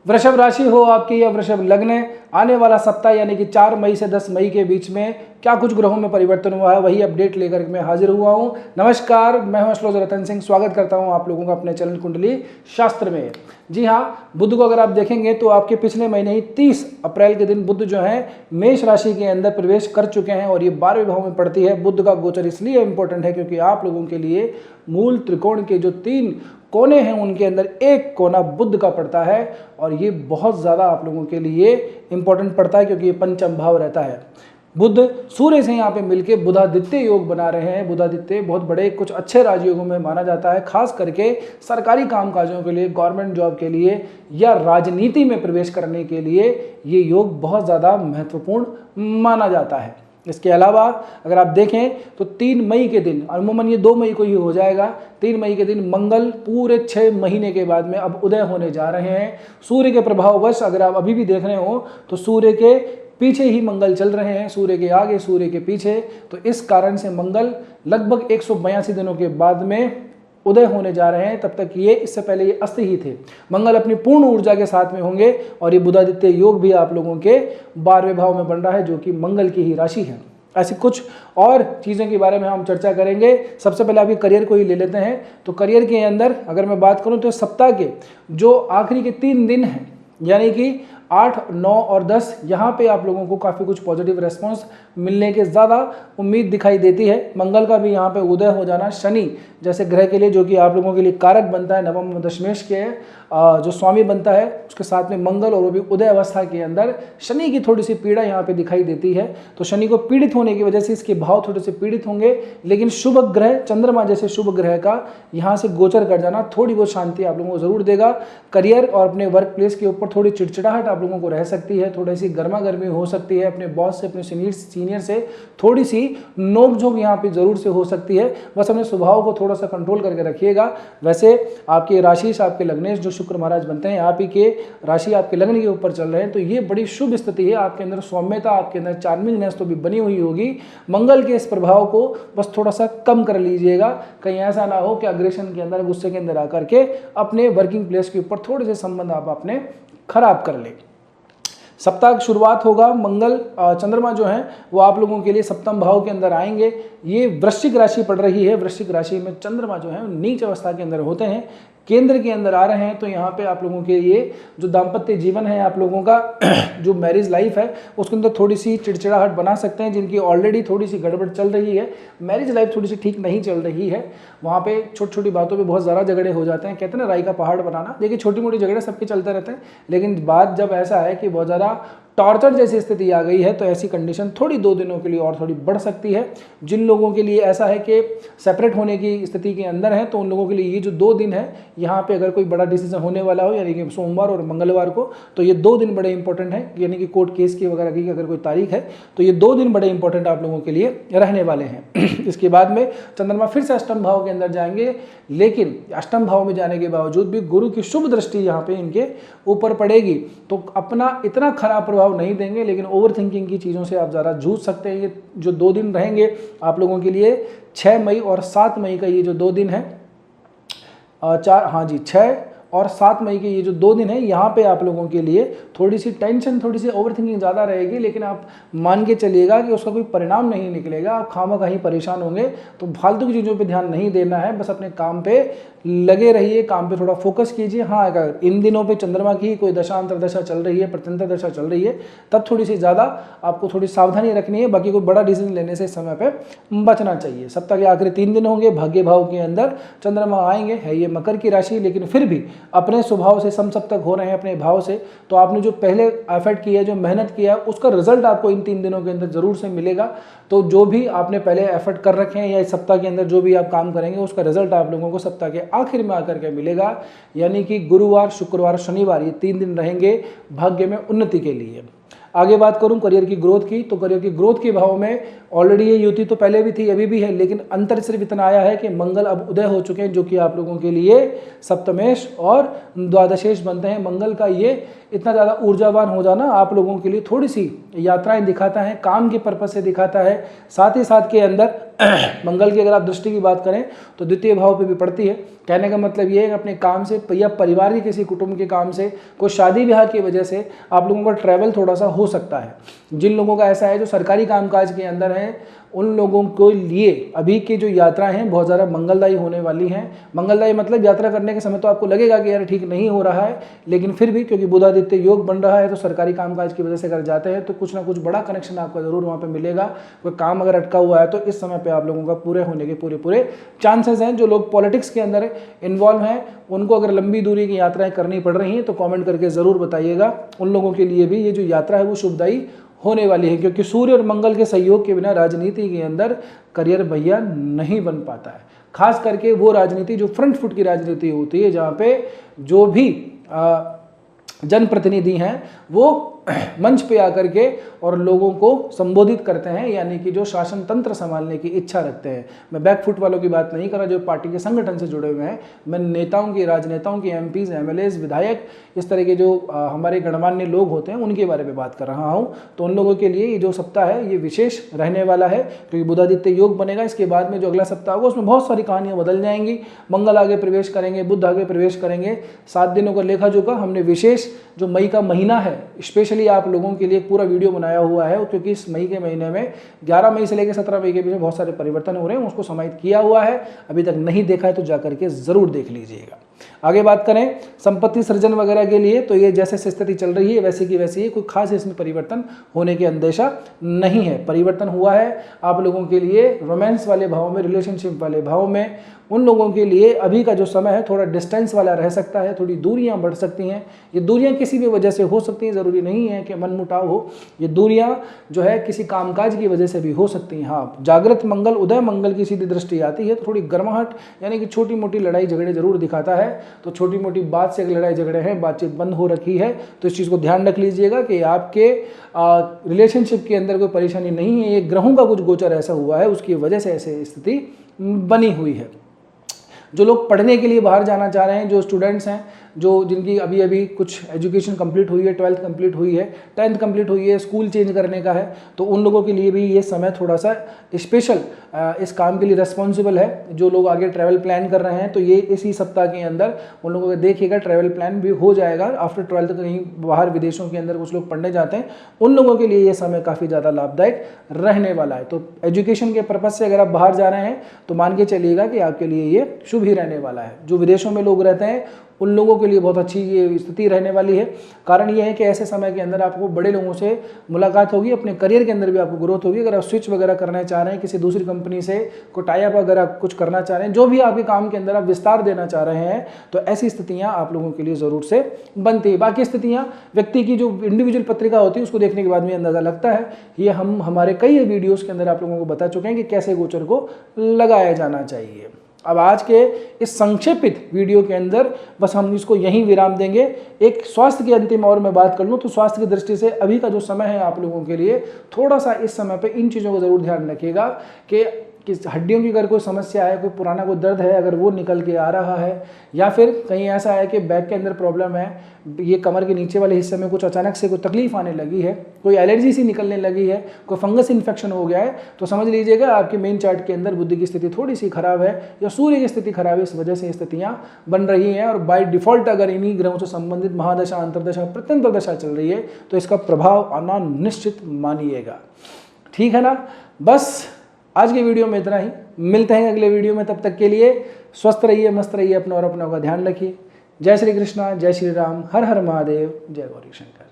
वृषभ राशि हो आपकी या वृषभ लग्न, आने वाला सप्ताह यानी कि 4 मई से 10 मई के बीच में क्या कुछ ग्रहों में परिवर्तन हुआ है, वही अपडेट लेकर मैं हाजिर हुआ हूं। नमस्कार, मैं हूं एस्ट्रोलॉजर रतन सिंह। स्वागत करता हूं आप लोगों का अपने चैनल कुंडली शास्त्र में। जी हाँ, बुध को अगर आप देखेंगे तो आपके पिछले महीने ही 30 अप्रैल के दिन बुध जो है मेष राशि के अंदर प्रवेश कर चुके हैं और ये 12वें भाव में पड़ती है। बुध का गोचर इसलिए इंपॉर्टेंट है क्योंकि आप लोगों के लिए मूल त्रिकोण के जो 3 कोने हैं उनके अंदर एक कोना बुध का पड़ता है और ये बहुत ज़्यादा आप लोगों के लिए इंपॉर्टेंट पड़ता है क्योंकि ये पंचम भाव रहता है। बुध सूर्य से यहाँ पे मिलके बुधादित्य योग बना रहे हैं। बुधादित्य बहुत बड़े कुछ अच्छे राजयोगों में माना जाता है, खास करके सरकारी कामकाजों के लिए, गवर्नमेंट जॉब के लिए या राजनीति में प्रवेश करने के लिए ये योग बहुत ज़्यादा महत्वपूर्ण माना जाता है। इसके अलावा अगर आप देखें तो 3 मई के दिन, अमूमन ये 2 मई को ही हो जाएगा, 3 मई के दिन मंगल पूरे 6 महीने के बाद में अब उदय होने जा रहे हैं। सूर्य के प्रभाववश अगर आप अभी भी देख रहे हो तो सूर्य के पीछे ही मंगल चल रहे हैं, सूर्य के आगे सूर्य के पीछे। तो इस कारण से मंगल लगभग 182 दिनों के बाद में उदय होने जा रहे हैं। तब तक ये, इससे पहले ये अस्त ही थे। मंगल अपनी पूर्ण ऊर्जा के साथ में होंगे और ये बुधादित्य योग भी आप लोगों के 12वें भाव में बन रहा है जो कि मंगल की ही राशि है। ऐसी कुछ और चीज़ों के बारे में हम चर्चा करेंगे। सबसे पहले अभी करियर को ही ले लेते हैं। तो करियर के अंदर अगर मैं बात करूं तो सप्ताह के जो आखिरी के 3 दिन हैं यानी कि 8, 9 और 10, यहाँ पे आप लोगों को काफ़ी कुछ पॉजिटिव रेस्पॉन्स मिलने के ज़्यादा उम्मीद दिखाई देती है। मंगल का भी यहाँ पे उदय हो जाना शनि जैसे ग्रह के लिए, जो कि आप लोगों के लिए कारक बनता है, नवम दशमेश के जो स्वामी बनता है, उसके साथ में मंगल और वो भी उदय अवस्था के अंदर शनि की थोड़ी सी पीड़ा यहाँ पे दिखाई देती है। तो शनि को पीड़ित होने की वजह से इसके भाव थोड़े से पीड़ित होंगे, लेकिन शुभ ग्रह चंद्रमा जैसे शुभ ग्रह का यहाँ से गोचर कर जाना थोड़ी बहुत शांति आप लोगों को जरूर देगा। करियर और अपने वर्क प्लेस के ऊपर थोड़ी चिड़चिड़ाहट आप लोगों को रह सकती है, थोड़ी सी गर्मा गर्मी हो सकती है, अपने बॉस से, अपने सीनियर से थोड़ी सी नोकझोंक यहाँ पे जरूर से हो सकती है। बस अपने स्वभाव को थोड़ा सा कंट्रोल करके रखिएगा। वैसे आपके राशि से आपके लग्नेश जो शुक्र महाराज बनते हैं, आप ही के राशि आपके लग्न के ऊपर चल रहे हैं, तो ये बड़ी शुभ स्थिति है। आपके अंदर सौम्यता, आपके अंदर चार्मिंगनेस तो भी बनी हुई होगी। मंगल के इस प्रभाव को बस थोड़ा सा कम कर लीजिएगा, कहीं ऐसा ना हो कि अग्रेशन के अंदर, गुस्से के अंदर आकर के अपने वर्किंग प्लेस के ऊपर थोड़े से संबंध आप अपने खराब कर ले। सप्ताह की शुरुआत होगा, मंगल चंद्रमा जो है वो आप लोगों के लिए सप्तम भाव के अंदर आएंगे। ये वृश्चिक राशि पड़ रही है। वृश्चिक राशि में चंद्रमा जो है नीच अवस्था के अंदर होते हैं, केंद्र के अंदर आ रहे हैं। तो यहाँ पे आप लोगों के लिए जो दाम्पत्य जीवन है, आप लोगों का जो मैरिज लाइफ है, उसके अंदर थोड़ी सी चिड़चिड़ाहट बना सकते हैं। जिनकी ऑलरेडी थोड़ी सी गड़बड़ चल रही है, मैरिज लाइफ थोड़ी सी ठीक नहीं चल रही है, वहाँ पे छोटी छोटी बातों पे बहुत ज़्यादा झगड़े हो जाते हैं। कहते हैं ना, राई का पहाड़ बनाना। देखिए, छोटी मोटी झगड़े सबके चलते रहते हैं, लेकिन बात जब ऐसा है कि बहुत ज़्यादा टॉर्चर जैसी स्थिति आ गई है तो ऐसी कंडीशन थोड़ी 2 दिनों के लिए और थोड़ी बढ़ सकती है। जिन लोगों के लिए ऐसा है कि सेपरेट होने की स्थिति के अंदर है, तो उन लोगों के लिए ये जो 2 दिन है, यहाँ पे अगर कोई बड़ा डिसीजन होने वाला हो, यानी कि सोमवार और मंगलवार को, तो ये 2 दिन बड़े इंपॉर्टेंट हैं। यानी कि कोर्ट केस की वगैरह की अगर कोई तारीख है तो ये 2 दिन बड़े इंपॉर्टेंट आप लोगों के लिए रहने वाले हैं। इसके बाद में चंद्रमा फिर से अष्टम भाव के अंदर जाएंगे, लेकिन अष्टम भाव में जाने के बावजूद भी गुरु की शुभ दृष्टि यहाँ पे इनके ऊपर पड़ेगी, तो अपना इतना खराब प्रभाव नहीं देंगे, लेकिन ओवर थिंकिंग की चीज़ों से आप ज़्यादा जूझ सकते हैं। ये जो 2 दिन रहेंगे आप लोगों के लिए, 6 मई और 7 मई का ये जो 2 दिन है, 6 और 7 मई के ये जो 2 दिन है, यहाँ पे आप लोगों के लिए थोड़ी सी टेंशन, थोड़ी सी ओवर थिंकिंग ज़्यादा रहेगी, लेकिन आप मान के चलिएगा कि उसका कोई परिणाम नहीं निकलेगा। आप खामखा परेशान होंगे, तो फालतू की चीज़ों पे ध्यान नहीं देना है, बस अपने काम पे लगे रहिए, काम पे थोड़ा फोकस कीजिए। हाँ, अगर इन दिनों पे चंद्रमा की कोई दशा अंतर दशा चल रही है, प्रत्यंतर दशा चल रही है, तब थोड़ी सी ज़्यादा आपको थोड़ी सावधानी रखनी है। बाकी कोई बड़ा डिसीजन लेने से इस समय पे बचना चाहिए। सप्ताह के आखिरी 3 दिन होंगे, भाग्य भाव के अंदर चंद्रमा आएंगे। है ये मकर की राशि, लेकिन फिर भी अपने स्वभाव से समसप्तक हो रहे हैं, अपने भाव से। तो आपने जो पहले एफर्ट किया है, जो मेहनत किया है, उसका रिजल्ट आपको इन 3 दिनों के अंदर जरूर से मिलेगा। तो जो भी आपने पहले एफर्ट कर रखे हैं या इस सप्ताह के अंदर जो भी आप काम करेंगे, उसका रिजल्ट आप लोगों को सप्ताह के आखिर में आकर के मिलेगा। यानी कि गुरुवार, शुक्रवार, शनिवार ये 3 दिन रहेंगे भाग्य में उन्नति के लिए। आगे बात करूं करियर की ग्रोथ की, तो करियर की ग्रोथ के भाव में ऑलरेडी ये युति तो पहले भी थी, अभी भी है, लेकिन अंतर सिर्फ इतना आया है कि मंगल अब उदय हो चुके हैं, जो कि आप लोगों के लिए सप्तमेश और द्वादशेश बनते हैं। मंगल का ये इतना ज़्यादा ऊर्जावान हो जाना आप लोगों के लिए थोड़ी सी यात्राएं दिखाता है, काम के पर्पज से दिखाता है। साथ ही साथ के अंदर मंगल की अगर आप दृष्टि की बात करें तो द्वितीय भाव पे भी पड़ती है। कहने का मतलब ये है कि अपने काम से या परिवार के किसी कुटुंब के काम से, कोई शादी ब्याह की वजह से आप लोगों का ट्रैवल थोड़ा सा हो सकता है। जिन लोगों का ऐसा है जो सरकारी कामकाज के अंदर हैं, उन लोगों के लिए अभी की जो यात्रा हैं बहुत ज़्यादा मंगलदायी होने वाली हैं। मंगलदायी मतलब यात्रा करने के समय तो आपको लगेगा कि यार ठीक नहीं हो रहा है, लेकिन फिर भी क्योंकि बुधादित्य योग बन रहा है तो सरकारी कामकाज की वजह से अगर जाते हैं तो कुछ ना कुछ बड़ा कनेक्शन आपको जरूर वहाँ पे मिलेगा। कोई काम अगर अटका हुआ है तो इस समय पे आप लोगों का पूरे होने के पूरे चांसेस हैं। जो लोग पॉलिटिक्स के अंदर इन्वॉल्व हैं, उनको अगर लंबी दूरी की यात्राएं करनी पड़ रही हैं तो कमेंट करके ज़रूर बताइएगा। उन लोगों के लिए भी ये जो यात्रा है वो शुभदायी होने वाली है, क्योंकि सूर्य और मंगल के सहयोग के बिना राजनीति के अंदर करियर भैया नहीं बन पाता है। खास करके वो राजनीति जो फ्रंट फुट की राजनीति होती है, जहाँ पे जो भी जनप्रतिनिधि हैं वो मंच पे आकर के और लोगों को संबोधित करते हैं, यानी कि जो शासन तंत्र संभालने की इच्छा रखते हैं। मैं बैकफुट वालों की बात नहीं कर रहा जो पार्टी के संगठन से जुड़े हुए हैं, मैं नेताओं की, राजनेताओं की, एमपीज, एमएलएज, विधायक, इस तरह के जो हमारे गणमान्य लोग होते हैं उनके बारे में बात कर रहा हूँ। तो उन लोगों के लिए ये जो सप्ताह है ये विशेष रहने वाला है, क्योंकि बुधादित्य योग बनेगा। इसके बाद में जो अगला सप्ताह होगा उसमें बहुत सारी कहानियाँ बदल जाएंगी। मंगल आगे प्रवेश करेंगे, बुध आगे प्रवेश करेंगे। 7 दिनों का लेखा जोखा हमने विशेष जो मई का महीना है स्पेशली आप लोगों के लिए पूरा वीडियो बनाया हुआ है, क्योंकि इस मई के महीने में 11 मई से लेकर 17 मई के बीच में बहुत सारे परिवर्तन हो रहे हैं, उसको समाहित किया हुआ है। अभी तक नहीं देखा है तो जाकर के जरूर देख लीजिएगा। आगे बात करें संपत्ति सृजन वगैरह के लिए, तो ये जैसे स्थिति चल रही है वैसे की वैसे ही, कोई खास इसमें परिवर्तन होने की अंदेशा नहीं है। परिवर्तन हुआ है आप लोगों के लिए रोमांस वाले भाव में, रिलेशनशिप वाले भाव में। उन लोगों के लिए अभी का जो समय है थोड़ा डिस्टेंस वाला रह सकता है, थोड़ी दूरियां बढ़ सकती हैं। ये दूरियां किसी भी वजह से हो सकती हैं, ज़रूरी नहीं है कि मनमुटाव हो। ये दूरियां जो है किसी कामकाज की वजह से भी हो सकती हैं। हाँ, जागृत मंगल, उदय मंगल की सीधी दृष्टि आती है तो थोड़ी गर्माहट, यानी कि छोटी मोटी लड़ाई झगड़े जरूर दिखाता है। तो छोटी मोटी बात से अगर लड़ाई झगड़े हैं, बातचीत बंद हो रखी है, तो इस चीज़ को ध्यान रख लीजिएगा कि आपके रिलेशनशिप के अंदर कोई परेशानी नहीं है। ये ग्रहों का कुछ गोचर ऐसा हुआ है, उसकी वजह से ऐसे स्थिति बनी हुई है। जो लोग पढ़ने के लिए बाहर जाना चाह रहे हैं, जो स्टूडेंट्स हैं, जो जिनकी अभी अभी कुछ एजुकेशन कंप्लीट हुई है, 12th कंप्लीट हुई है, 10th कंप्लीट हुई है, स्कूल चेंज करने का है, तो उन लोगों के लिए भी ये समय थोड़ा सा स्पेशल इस काम के लिए रिस्पॉन्सिबल है। जो लोग आगे ट्रैवल प्लान कर रहे हैं तो ये इसी सप्ताह के अंदर उन लोगों को देखिएगा ट्रैवल प्लान भी हो जाएगा। आफ्टर 12th कहीं बाहर विदेशों के अंदर कुछ लोग पढ़ने जाते हैं, उन लोगों के लिए ये समय काफ़ी ज़्यादा लाभदायक रहने वाला है। तो एजुकेशन के पर्पज़ से अगर आप बाहर जा रहे हैं तो मान के चलिएगा कि आपके लिए ये शुभ ही रहने वाला है। जो विदेशों में लोग रहते हैं उन लोगों के लिए बहुत अच्छी ये स्थिति रहने वाली है। कारण ये है कि ऐसे समय के अंदर आपको बड़े लोगों से मुलाकात होगी, अपने करियर के अंदर भी आपको ग्रोथ होगी। अगर आप स्विच वगैरह करना चाह रहे हैं किसी दूसरी कंपनी से, कोई टाई अप अगर आप कुछ करना चाह रहे हैं, जो भी आपके काम के अंदर आप विस्तार देना चाह रहे हैं, तो ऐसी स्थितियाँ आप लोगों के लिए ज़रूर से बनती है। बाकी स्थितियाँ व्यक्ति की जो इंडिविजुअल पत्रिका होती है उसको देखने के बाद में अंदाज़ा लगता है। ये हम हमारे कई वीडियोज़ के अंदर आप लोगों को बता चुके हैं कि कैसे गोचर को लगाया जाना चाहिए। अब आज के इस संक्षेपित वीडियो के अंदर बस हम इसको यहीं विराम देंगे। एक स्वास्थ्य की अंतिम और मैं बात कर लूँ तो स्वास्थ्य की दृष्टि से अभी का जो समय है आप लोगों के लिए थोड़ा सा इस समय पे इन चीज़ों को ज़रूर ध्यान रखिएगा कि हड्डियों की अगर कोई समस्या है, कोई पुराना कोई दर्द है, अगर वो निकल के आ रहा है, या फिर कहीं ऐसा है कि बैक के अंदर प्रॉब्लम है, ये कमर के नीचे वाले हिस्से में कुछ अचानक से कोई तकलीफ आने लगी है, कोई एलर्जी सी निकलने लगी है, कोई फंगस इन्फेक्शन हो गया है, तो समझ लीजिएगा आपके मेन चार्ट के अंदर बुद्धि की स्थिति थोड़ी सी खराब है या सूर्य की स्थिति खराब है। इस वजह से स्थितियाँ बन रही हैं और बाय डिफॉल्ट अगर इन्हीं ग्रहों से संबंधित महादशा, अंतरदशा, प्रत्यंतरदशा चल रही है तो इसका प्रभाव आना निश्चित मानिएगा। ठीक है ना। बस आज की वीडियो में इतना ही, मिलते हैं अगले वीडियो में। तब तक के लिए स्वस्थ रहिए, मस्त रहिए, अपना और अपनों का ध्यान रखिए। जय श्री कृष्णा, जय श्री राम, हर हर महादेव, जय गौरी शंकर।